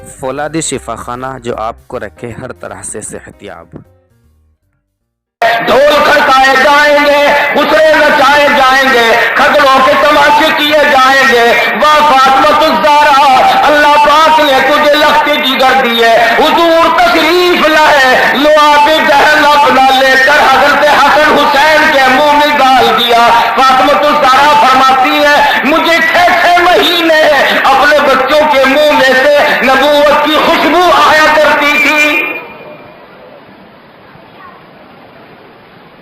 فولادی شفا خانہ جو آپ کو رکھے ہر طرح سے صحت یاب۔ ڈھول کھڑکائے جائیں گے، خسرے نچائے جائیں گے، خطروں کے تماشے کیے جائیں گے۔ واہ فاطمہ الزہرا، اللہ پاک نے تجھے لخت جگر دیے، حضور تشریف لائے، لعاب جہل اپنا لے کر حضرت حسن حسین کے منہ میں ڈال دیا۔ فاطمہ الزہرا فرماتی ہے مجھے 6 مہینے اپنے بچوں کے منہ میں سے نبوت کی خوشبو آیا کرتی تھی۔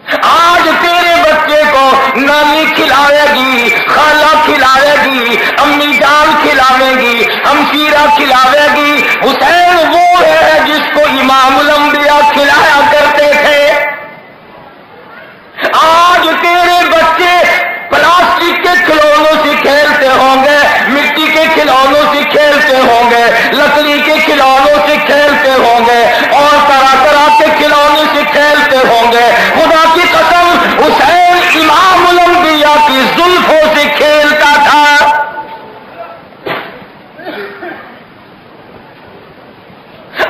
آج تیرے بچے کو نانی کھلائے گی، خالہ کھلائے گی، امی جان کھلاوے گی، ہمشیرہ کھلاوے گی۔ حسین وہ ہے جس کو امام الانبیاء کھلایا کرتے تھے۔ آج تیرے بچے پلاسٹک کے کھلونوں سے کھیلتے ہوں گے، مٹی کے کھلونوں سے کھیلتے ہوں گے، لکڑی کے کھلونوں سے کھیلتے ہوں گے، اور طرح طرح کے کھلونے سے کھیلتے ہوں گے۔ خدا کی قسم حسین امام الانبیاء کی زلفوں سے کھیلتا تھا۔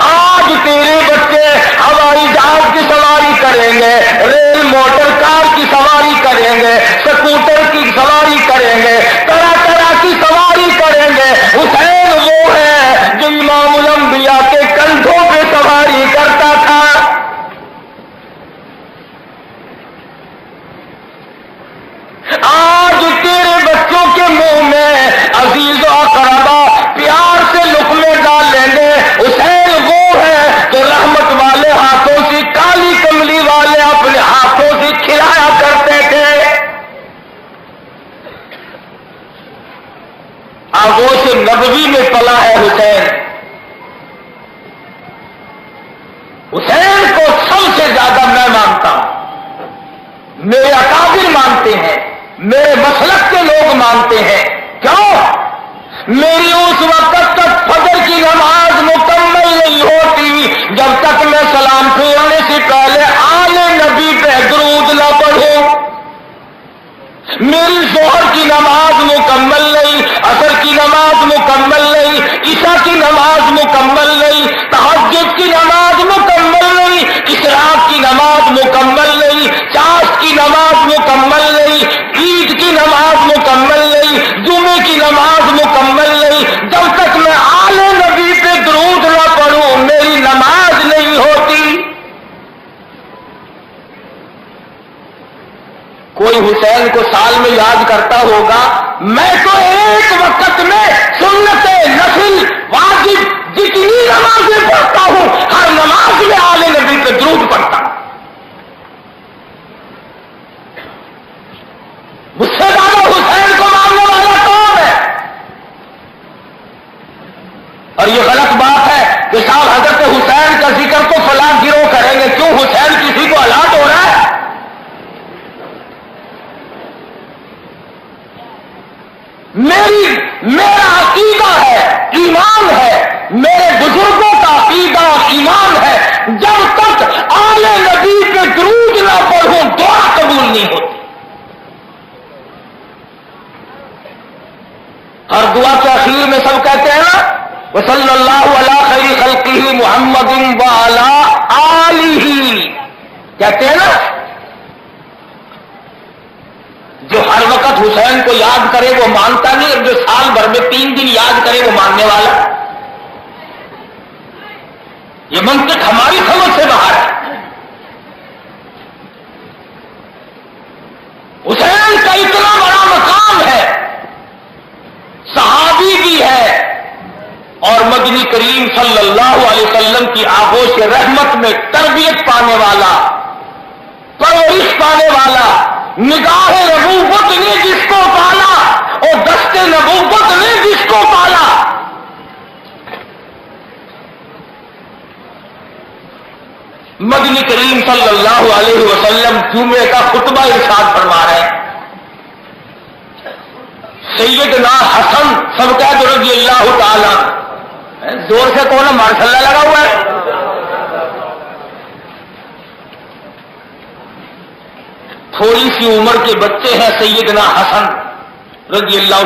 آج تیرے بچے ہوائی جہاز کی سواری کریں گے، ریل موٹر کار کی سواری کریں گے، سکوٹر کی سواری کریں گے، طرح طرح کی سواری کریں گے۔ حسین وہ ہے جو امام الانبیاء کے کندھوں پہ سواری کرتا تھا۔ آج تیرے بچوں کے منہ میں عزیز و اقربا پیار سے لقمے ڈال لیں گے۔ حسین وہ ہے جو رحمت والے ہاتھوں سے، کالی کملی والے اپنے ہاتھوں سے کھلایا کرتے تھے۔ آغوش نبوی میں پلا ہے حسین۔ حسین کو سب سے زیادہ میں مانتا ہوں، میرے اکابر مانتے ہیں، میرے مسلک کے لوگ مانتے ہیں۔ کیوں؟ میری اس وقت تک فجر کی نماز مکمل نہیں ہوتی جب تک میں سلام پھیرنے سے پہلے آل نبی پہ درود نہ پڑھوں۔ میری ظہر کی نماز مکمل نہیں، عصر کی نماز مکمل نہیں، عشاء کی نماز مکمل نہیں، تہجد کی نماز مکمل نہیں، اشراق کی نماز مکمل نہیں، چاشت کی نماز مکمل نہیں، عید کی نماز مکمل نہیں، جمعے کی نماز مکمل نہیں۔ جب تک میں آل نبی پہ درود نہ پڑھوں میری نماز نہیں ہوتی۔ کوئی حسین کو سال میں یاد کرتا ہوگا، میں تو ایک وقت میں سنت نفل واجب جتنی نمازیں پڑھتا ہوں ہر نماز میں آل نبی پہ درود پڑھتا ہوں۔ مجھ سے زیادہ حسین کو ماننے والا کون ہے؟ اور یہ غلط بات ہے کہ صاحب حضرت حسین کا ذکر تو فلاں گروہ کریں گے، کیوں حسین کسی کو ہلاک ہو رہا ہے؟ میرا عقیدہ ہے، ایمان ہے، میرے بزرگوں کا عقیدہ اور ایمان ہے، جب تک آل نبی پہ درود نہ پڑھوں دعا قبول نہیں ہوتی۔ ہر دعا کے اخیر میں سب کہتے ہیں نا وصلی اللہ علی خیر خلقہ محمد وعلی آلہ، کہتے ہیں نا۔ جو ہر وقت حسین کو یاد کرے وہ مانتا نہیں، اور جو سال بھر میں 3 دن یاد کرے وہ ماننے والا۔ یہ منطق ہماری سمجھ سے باہر ہے۔ حسین کا اتنا بڑا مقام ہے، صحابی بھی ہے، اور مدنی کریم صلی اللہ علیہ وسلم کی آغوش رحمت میں تربیت پانے والا، پرورش پانے والا، نگاہ نبوت نے جس کو پالا اور دست نبوت نے جس کو پالا۔ مدنی کریم صلی اللہ علیہ وسلم جمعے کا خطبہ ارشاد فرما رہے ہیں، سیدنا حسن سب کہہ دو رضی اللہ تعالی، زور سے کون ماشاءاللہ لگا ہوا ہے۔ تھوڑی سی عمر کے بچے ہیں سیدنا حسن رضی اللہ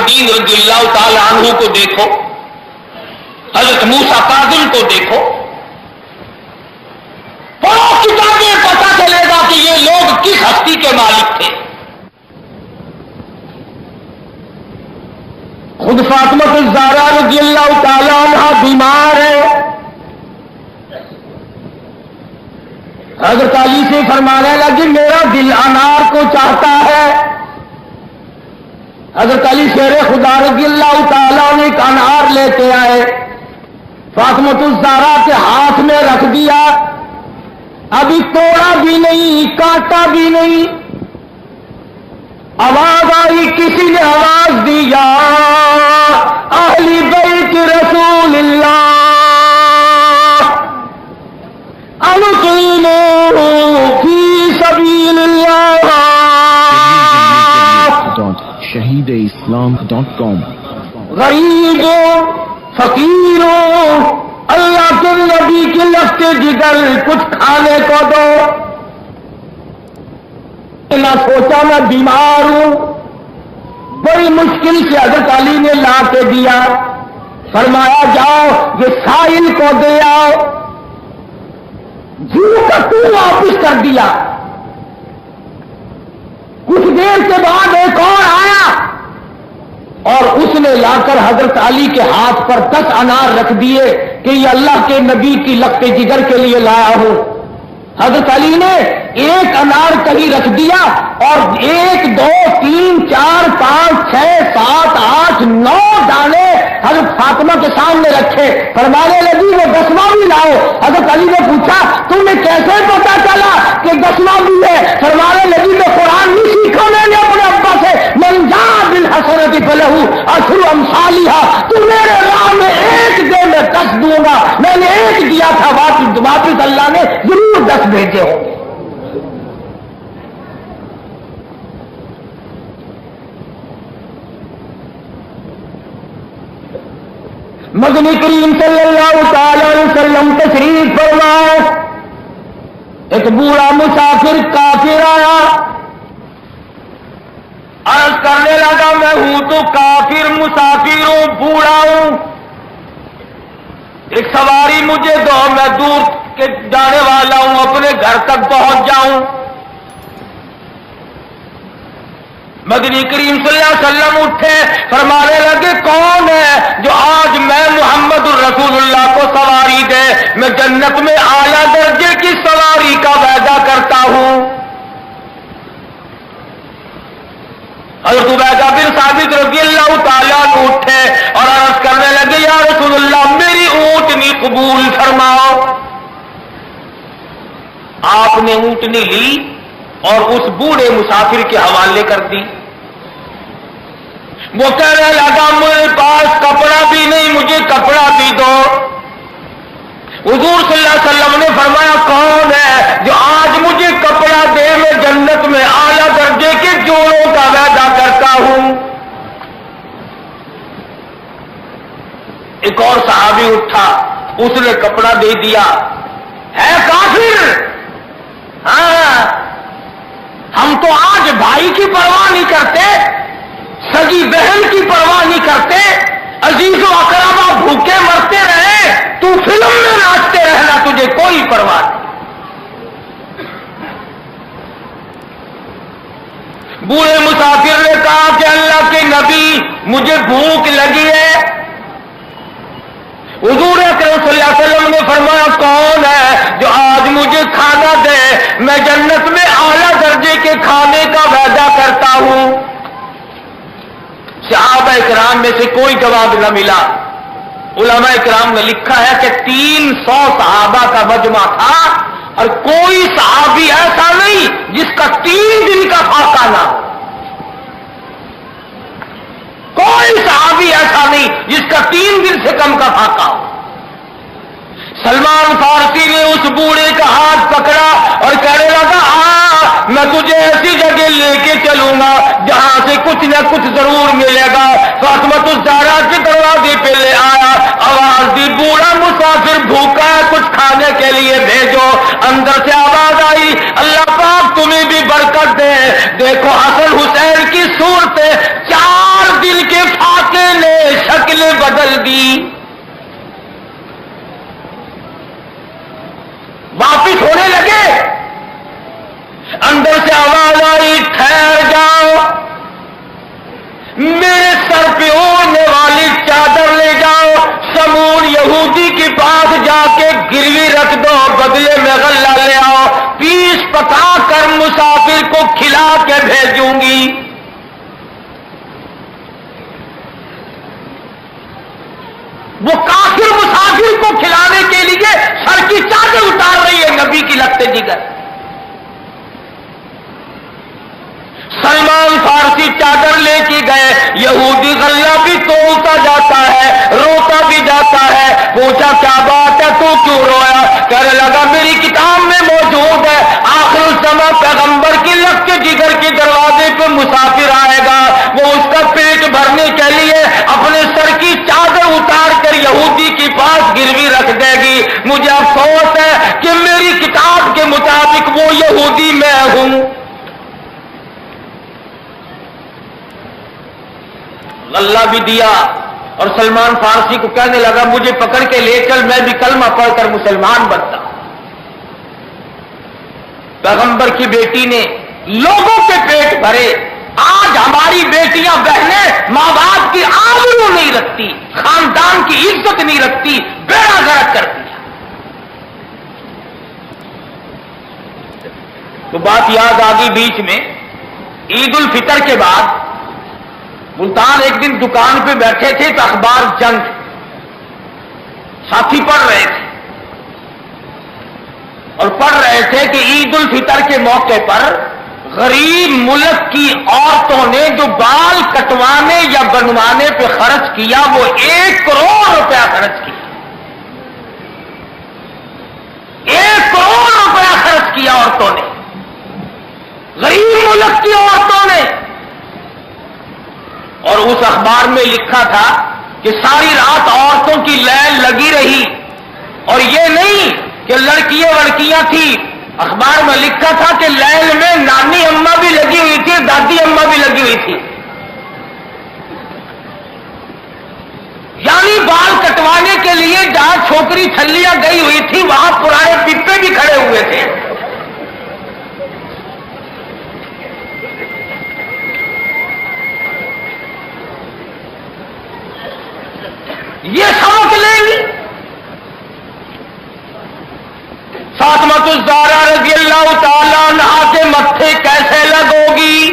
العابدین رضی اللہ تعالی عنہ کو دیکھو، حضرت موسیٰ کاظم کو دیکھو، پڑھو کتابیں، پتہ چلے گا کہ یہ لوگ کس ہستی کے مالک تھے۔ خود فاطمہ الزہرا رضی اللہ تعالی عنہ بیمار ہے، حضرت علی سے فرمانے لگی میرا دل انار کو چاہتا ہے۔ حضرت علی شیر خدا رضی اللہ تعالیٰ نے ایک انار لے کے آئے، فاطمہ الزہرا کے ہاتھ میں رکھ دیا، ابھی توڑا بھی نہیں، کاٹا بھی نہیں، آواز آئی، کسی نے آواز دی، یا اہل بیت رسول اللہ انقیموا فی سبیل اللہ۔ shahideislam.com غریبوں، فقیروں، اللہ کے نبی کی لفظ جگر کچھ کھانے کو دو۔ نہ سوچا میں بیمار ہوں، بڑی مشکل سے حضرت علی نے لا کے دیا، فرمایا جاؤ یہ سائل کو دے آؤ، جیو کا تو واپس کر دیا۔ کچھ دیر کے بعد ایک اور آیا اور اس نے لا کر حضرت علی کے ہاتھ پر 10 انار رکھ دیے کہ یہ اللہ کے نبی کی لخت جگر کے لیے لایا ہوں۔ حضرت علی نے ایک انار کہیں رکھ دیا اور 1 2 3 4 5 6 7 8 9 دانے حضرت فاطمہ کے سامنے رکھے، فرمانے لگی وہ 10واں بھی لاؤ۔ حضرت علی نے پوچھا تمہیں کیسے پتا چلا کہ 10واں بھی ہے؟ فرمانے لگی میں قرآن نہیں سیکھا میں نے اپنے ابا سے، من جاء بالحسنۃ فلہ عشر امثالھا، تو میرے راہ میں ایک دے میں 10 دوں گا، میں نے ایک دیا تھا، واپس اللہ نے ضرور 10 بھیجے ہوں گے۔ مدنی کریم صلی اللہ تعالی علیہ وسلم تشریف فرمائے، ایک بوڑھا مسافر کافر آیا، عرض کرنے لگا میں ہوں تو کافر مسافر ہوں، بوڑھا ہوں، ایک سواری مجھے دو، میں دور کے جانے والا ہوں، اپنے گھر تک پہنچ جاؤں۔ مدنی کریم صلی اللہ علیہ وسلم اٹھے، فرمانے لگے کون ہے جو آج میں محمد الرسول اللہ کو سواری دے؟ میں جنت میں اعلیٰ درجے کی سواری کا وعدہ کرتا ہوں۔ حضرت عبیدہ بن ثابت رضی اللہ تعالیٰ عنہ اٹھے اور عرض کرنے لگے یا رسول اللہ میری اونٹنی قبول فرماؤ۔ آپ نے اونٹنی لی اور اس بوڑھے مسافر کے حوالے کر دی۔ وہ کہنے لگا میرے پاس کپڑا بھی نہیں، مجھے کپڑا بھی دو۔ حضور صلی اللہ علیہ وسلم نے فرمایا کون ہے جو آج مجھے کپڑا دے؟ میں جنت میں اعلیٰ درجے کے جوڑوں کا وعدہ کرتا ہوں۔ ایک اور صحابی اٹھا، اس نے کپڑا دے دیا، ہے کافر، ہاں ہم تو آج بھائی کی پرواہ نہیں کرتے، سگی بہن کی پرواہ نہیں کرتے، عزیز و اقربا بھوکے مرتے رہے، تو فلم میں ناچتے رہنا، تجھے کوئی پرواہ نہیں۔ بوڑھے مسافر نے کہا کہ اللہ کے نبی مجھے بھوک لگی ہے۔ حضور اکرم صلی اللہ علیہ وسلم نے فرمایا کون ہے جو آج مجھے کھانا دے؟ میں جنت میں اعلیٰ درجے کے کھانے کا وعدہ کرتا ہوں۔ صحابہ کرام میں سے کوئی جواب نہ ملا۔ علماء کرام نے لکھا ہے کہ 300 صحابہ کا مجمع تھا اور کوئی صحابی ایسا نہیں جس کا 3 دن کا فاقہ نہ ہو، کوئی صحابی ایسا نہیں جس کا 3 دن سے کم کا فاقہ ہو۔ سلمان فارسی نے اس بوڑھے کا ہاتھ پکڑا اور کہنے لگا میں تجھے ایسی جگہ لے کے چلوں گا جہاں سے کچھ نہ کچھ ضرور ملے گا۔ فاطمہ الزہرا کے دروازے پہ لے آیا، آواز دی بوڑھا مسافر بھوکا ہے، کچھ کھانے کے لیے بھیجو۔ اندر سے آواز آئی اللہ پاک تمہیں بھی برکت دے، دیکھو حسن حسین کی صورتیں 4 دن کے بدل دی. واپس ہونے لگے, اندر سے آواز آئی ٹھہر جاؤ, میرے سر پہ اوڑھنے والی چادر لے جاؤ, سمون یہودی کے پاس جا کے گروی رکھ دو, بدلے میں غلہ لے آؤ, پیس پکا کر مسافر کو کھلا کے بھیجوں گی. وہ کافر مسافر کو کھلانے کے لیے سر کی چادر اتار رہی ہے نبی کی لگتے جگر. سلمان فارسی چادر لے کے گئے, یہودی غلہ بھی توڑتا جاتا ہے, روتا بھی جاتا ہے. پوچھا کیا بات ہے, تو کیوں رویا؟ کہنے لگا میری کتاب میں موجود ہے, آخر الزماں پیغمبر کی لگتے جگر کے دروازے پہ مسافر آئے گا, وہ اس کا پیٹ بھرنے کے لیے اپنے سر کی چادر اتار کر یہودی کے پاس گروی رکھ دے گی. مجھے افسوس ہے کہ میری کتاب کے مطابق وہ یہودی میں ہوں. اللہ بھی دیا, اور سلمان فارسی کو کہنے لگا مجھے پکڑ کے لے چل, میں بھی کلمہ پڑھ کر مسلمان بنتا. پیغمبر کی بیٹی نے لوگوں کے پیٹ بھرے. آج ہماری بیٹیاں بہنیں ماں باپ کی آبرو نہیں رکھتی, خاندان کی عزت نہیں رکھتی, بیڑا غرق کرتی ہے. تو بات یاد آ گئی بیچ میں, عید الفطر کے بعد ملتان ایک دن دکان پہ بیٹھے تھے تو اخبار جنگ ساتھی پڑھ رہے تھے, اور پڑھ رہے تھے کہ عید الفطر کے موقع پر غریب ملک کی عورتوں نے جو بال کٹوانے یا بنوانے پہ خرچ کیا وہ 1 کروڑ روپیہ خرچ کیا. 1 کروڑ روپیہ خرچ کیا عورتوں نے, غریب ملک کی عورتوں نے. اور اس اخبار میں لکھا تھا کہ ساری رات عورتوں کی لائن لگی رہی, اور یہ نہیں کہ لڑکیاں وڑکیاں تھیں, اخبار میں لکھا تھا کہ لائن میں نانی اماں بھی لگی ہوئی تھی, دادی اماں بھی لگی ہوئی تھی. یعنی بال کٹوانے کے لیے جہاں چھوکری چھلیاں گئی ہوئی تھی وہاں پرانے پپے بھی کھڑے ہوئے تھے. یہ سبق لیں گی. فاطمہ الزہرا رضی اللہ تعالیٰ عنہا کے متھے کیسے لگو گی؟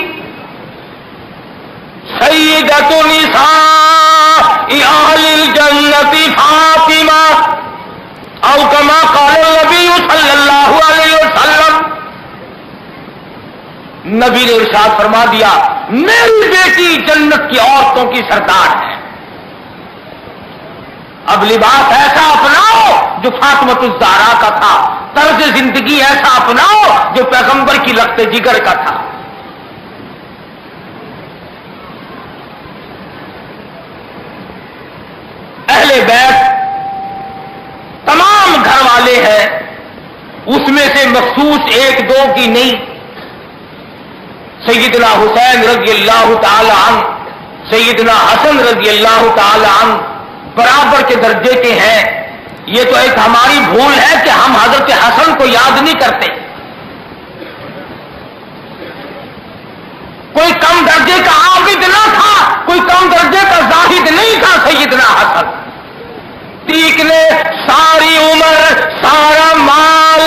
سیدۃ نساء اہل الجنت فاطمہ, او کما قال النبی صلی اللہ علیہ وسلم. نبی نے ارشاد فرما دیا میری بیٹی جنت کی عورتوں کی سردار ہے. اب لباس ایسا اپناؤ جو فاطمہ الزہرا کا تھا, طرز زندگی ایسا اپناؤ جو پیغمبر کی لگتے جگر کا تھا. اہل بیت تمام گھر والے ہیں, اس میں سے مخصوص 1-2 کی نہیں. سیدنا حسین رضی اللہ تعالی عنہ, سیدنا حسن رضی اللہ تعالی عنہ برابر کے درجے کے ہیں. یہ تو ایک ہماری بھول ہے کہ ہم حضرت حسن کو یاد نہیں کرتے. کوئی کم درجے کا عابد نہ تھا, کوئی کم درجے کا زاہد نہیں تھا سیدنا حسن. تیک نے ساری عمر, سارا مال,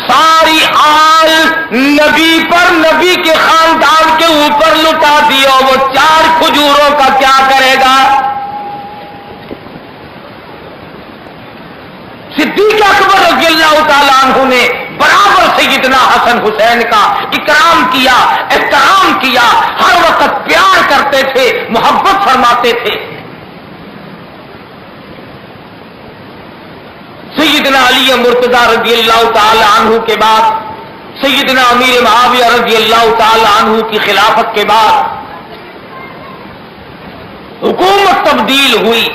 ساری آل نبی پر, نبی کے خاندان کے اوپر لٹا دیا. وہ 4 کھجوروں کا کیا کرے گا؟ صدیق اکبر رضی اللہ تعالیٰ عنہ نے برابر سیدنا حسن حسین کا اکرام کیا, احترام کیا, ہر وقت پیار کرتے تھے, محبت فرماتے تھے. سیدنا علی مرتضی رضی اللہ تعالیٰ عنہ کے بعد, سیدنا امیر معاویہ رضی اللہ تعالیٰ عنہ کی خلافت کے بعد حکومت تبدیل ہوئی.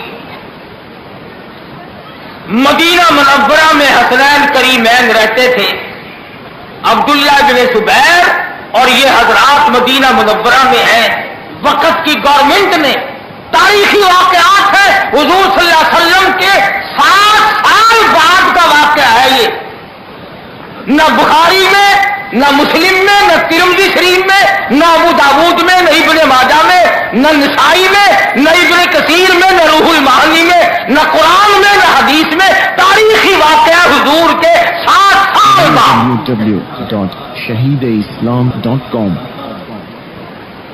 مدینہ منورہ میں حسنین کریمین رہتے تھے, عبداللہ بن زبیر, اور یہ حضرات مدینہ منورہ میں ہیں. وقت کی گورنمنٹ نے, تاریخی واقعات ہے, حضور نہ بخاری میں، نہ مسلم میں، نہ ترمذی شریف میں، نہ ابو داؤد میں، نہ ابن ماجہ میں، نہ نسائی میں، نہ ابن کثیر میں، نہ روح المعانی میں، نہ قرآن میں، نہ حدیث میں تاریخی واقعہ حضور کے 60 سال بعد www.shahideislam.com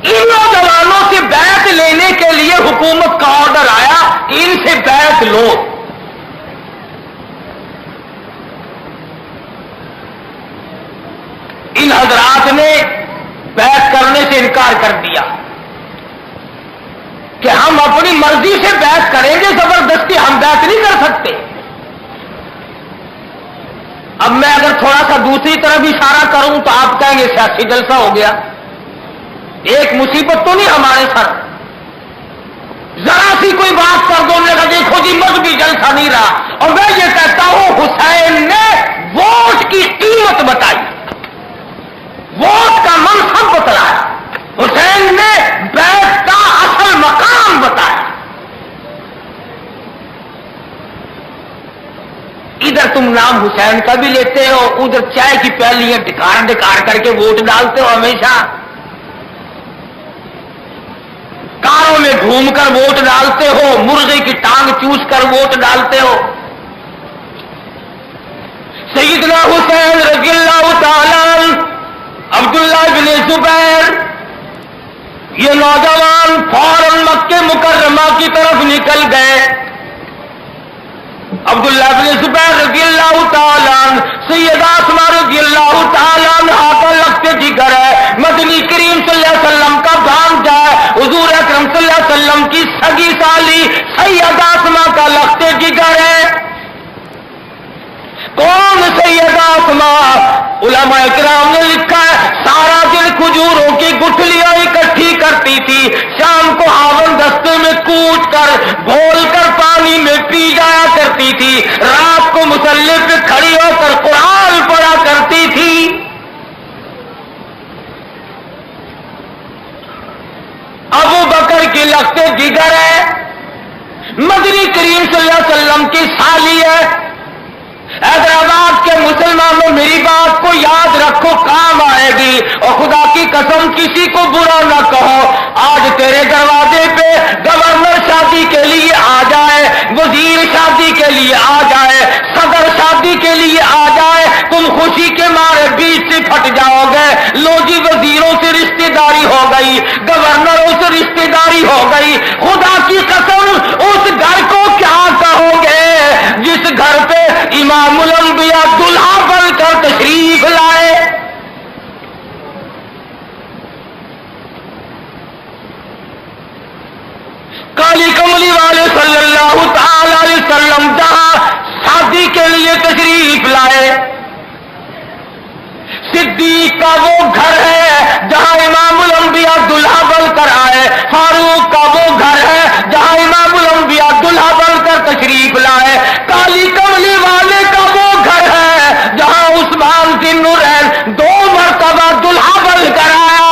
ان نوجوانوں سے بیعت لینے کے لیے حکومت کا آرڈر آیا کہ ان سے بیعت لو. ان حضرات نے بیعت کرنے سے انکار کر دیا کہ ہم اپنی مرضی سے بیعت کریں گے، زبردستی ہم بیعت نہیں کر سکتے. اب میں اگر تھوڑا سا دوسری طرف اشارہ کروں تو آپ کہیں گے سیاسی جلسہ ہو گیا. ایک مصیبت تو نہیں ہمارے سر، ذرا سی کوئی بات کر دو لگا دیکھو جی مذہبی جلسہ نہیں رہا. اور میں یہ کہتا ہوں حسین نے ووٹ کی قیمت بتائی، ووٹ کا منصب بتلایا، حسین نے بیعت کا اصل مقام بتایا. ادھر تم نام حسین کا بھی لیتے ہو، ادھر چائے کی پیالیاں ڈکار ڈکار کر کے ووٹ ڈالتے ہو، ہمیشہ کاروں میں گھوم کر ووٹ ڈالتے ہو، مرغے کی ٹانگ چوس کر ووٹ ڈالتے ہو. سیدنا حسین رضی اللہ تعالی عبداللہ بن زبیر یہ نوجوان فوراً مکہ مکرمہ کی طرف نکل گئے. عبداللہ بن زبیر رضی اللہ تعالیٰ سیدہ اسماء رضی اللہ تعالیٰ عنہا کا لخت جگر ہے، مدنی کریم صلی اللہ علیہ وسلم کا بھانجا ہے، حضور اکرم صلی اللہ علیہ وسلم کی سگی سالی سیدہ اسماء کا لخت جگر ہے. کون سیدہ اسماء؟ علماء کرام نے لکھا ہے سارا دن کھجوروں کی گٹھلیاں اکٹھی کرتی تھی، شام کو ہاون دستے میں کوٹ کر گھول کر پانی میں پی جایا کرتی تھی، رات کو مصلی پہ کھڑی ہو کر قرآن پڑھا کرتی تھی. ابو بکر کی لخت جگر ہے، مدنی کریم صلی اللہ علیہ وسلم کی سالی ہے. حیدرآباد کے مسلمانوں میری بات کو یاد رکھو، کام آئے گی. اور خدا کی قسم کسی کو برا نہ کہو، آج تیرے دروازے پہ گورنر شادی کے لیے آ جائے، وزیر شادی کے لیے آ جائے، صدر شادی کے لیے آ جائے، تم خوشی کے مارے بیچ سے پھٹ جاؤ گے. لو جی وزیروں سے رشتہ داری ہو گئی، گورنروں سے رشتہ داری ہو گئی. خدا کی قسم اس گھر کو کیا کہو گے جس گھر پہ امام الانبیاء دلہا بن کر تشریف لائے. کالی کملی والے صلی اللہ تعالی علیہ وسلم جہاں شادی کے لیے تشریف لائے، صدیق کا وہ گھر ہے جہاں امام الانبیاء دلہا بن کر آئے، فاروق کا وہ گھر ہے جہاں امام الانبیاء دلہا بن کر تشریف لائے، کالی کملی والے کا وہ گھر ہے جہاں عثمان ذی النورین 2 مرتبہ دلہا بن کر آیا.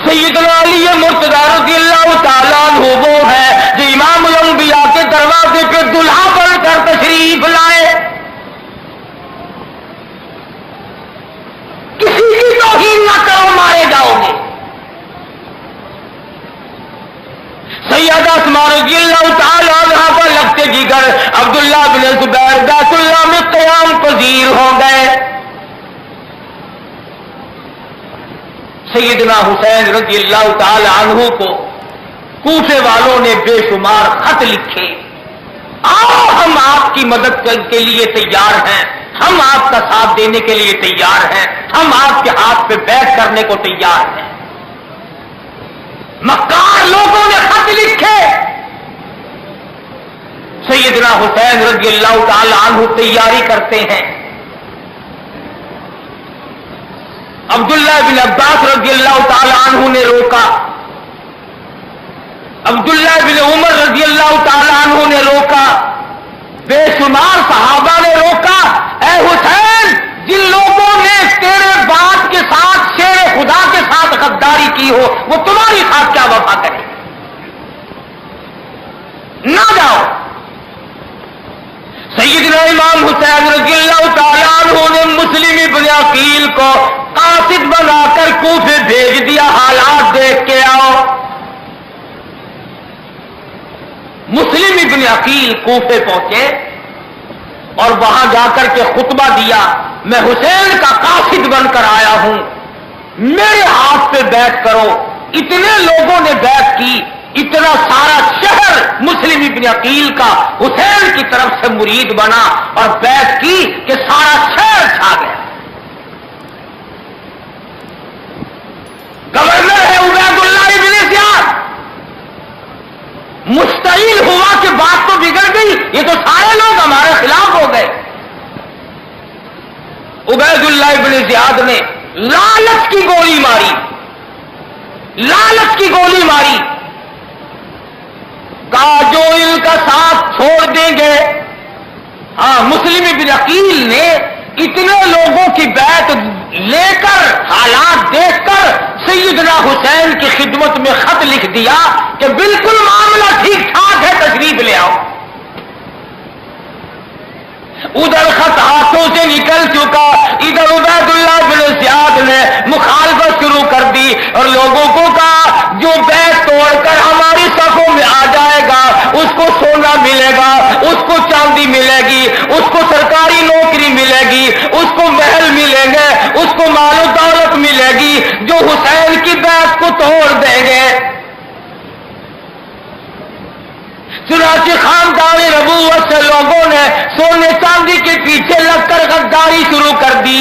سیدنا علی مرتضی رضی اللہ تعالیٰ عنہ وہ ہے جو امام الانبیاء کے دروازے پہ دلہا بن کر تشریف لائے. کسی کی توہین نہ کرو، مارے جاؤ گے. سیدہ اسماء رضی اللہ تعالیٰ عنہا پر لگتے جگر عبداللہ بن زبیر بیت اللہ میں قیام پذیر ہو گئے. سیدنا حسین رضی اللہ تعالی عنہ کو کوفے والوں نے بے شمار خط لکھے، آؤ ہم آپ کی مدد کے لیے تیار ہیں، ہم آپ کا ساتھ دینے کے لیے تیار ہیں، ہم آپ کے ہاتھ پہ بیعت کرنے کو تیار ہیں. مکار لوگوں نے خط لکھے. سیدنا حسین رضی اللہ تعالی عنہ تیاری کرتے ہیں. عبداللہ بن عباس رضی اللہ تعالی عنہ نے روکا، عبداللہ بن عمر رضی اللہ تعالی عنہ نے روکا، بے شمار صحابہ نے روکا. اے حسین، جن لوگوں نے تیرے باپ کے ساتھ شیر خدا کے ساتھ غداری کی ہو وہ تمہاری ساتھ کیا وفا کرے، نہ جاؤ. سیدنا امام حسین رضی اللہ تعالی ابن عقیل کو قاصد بنا کر کوفے بھیج دیا، حالات دیکھ کے آؤ۔ مسلم ابن عقیل کوفے پہنچے اور وہاں جا کر کے خطبہ دیا، میں حسین کا قاصد بن کر آیا ہوں، میرے ہاتھ پہ بیعت کرو۔ اتنے لوگوں نے بیعت کی، اتنا سارا شہر مسلم ابن عقیل کا حسین کی طرف سے مرید بنا اور بیعت کی کہ سارا شہر چھا گیا۔ گورنر ہے عبید اللہ ابن زیاد، مشتعل ہوا کہ بات تو بگڑ گئی، یہ تو سارے لوگ ہمارے خلاف ہو گئے۔ عبید اللہ ابن زیاد نے لالچ کی گولی ماری، لالچ کی گولی ماری، کہا جو ان کا ساتھ چھوڑ دیں گے۔ ہاں، مسلم ابن عقیل نے اتنے لوگوں کی بیعت لے کر، حالات دیکھ کر سیدنا حسین کی خدمت میں خط لکھ دیا کہ بالکل معاملہ ٹھیک ٹھاک ہے، تشریف لے آؤ۔ ادھر خط ہاتھوں سے نکل چکا، ادھر عبید اللہ بن زیاد نے مخالفت شروع کر دی اور لوگوں کو کہا جو بیعت توڑ کر ہماری صفوں میں آ جائے گا اس کو سونا ملے گا، اس کو چاندی ملے گی، اس کو سرکاری نوکری ملے گی، اس کو محل ملیں گے، اس کو مال و دولت ملے گی۔ جو حسین کی بیعت کو توڑ دیں گے، چنانچہ خاندان نبوت سے لوگوں نے سونے چاندی کے پیچھے لگ کر غداری شروع کر دی۔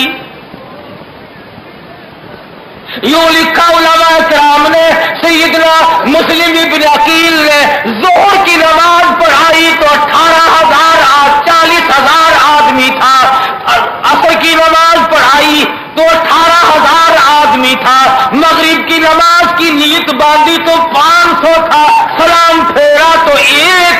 یوں لکھا علماء کرام نے، سیدنا مسلم ابن عقیل نے ظہر کی نماز پڑھائی تو 40,000 آدمی تھا، عصر کی نماز پڑھائی تو 18,000 آدمی تھا، مغرب کی نماز کی نیت باندھی تو 500 تھا، سلام پھیرا تو 1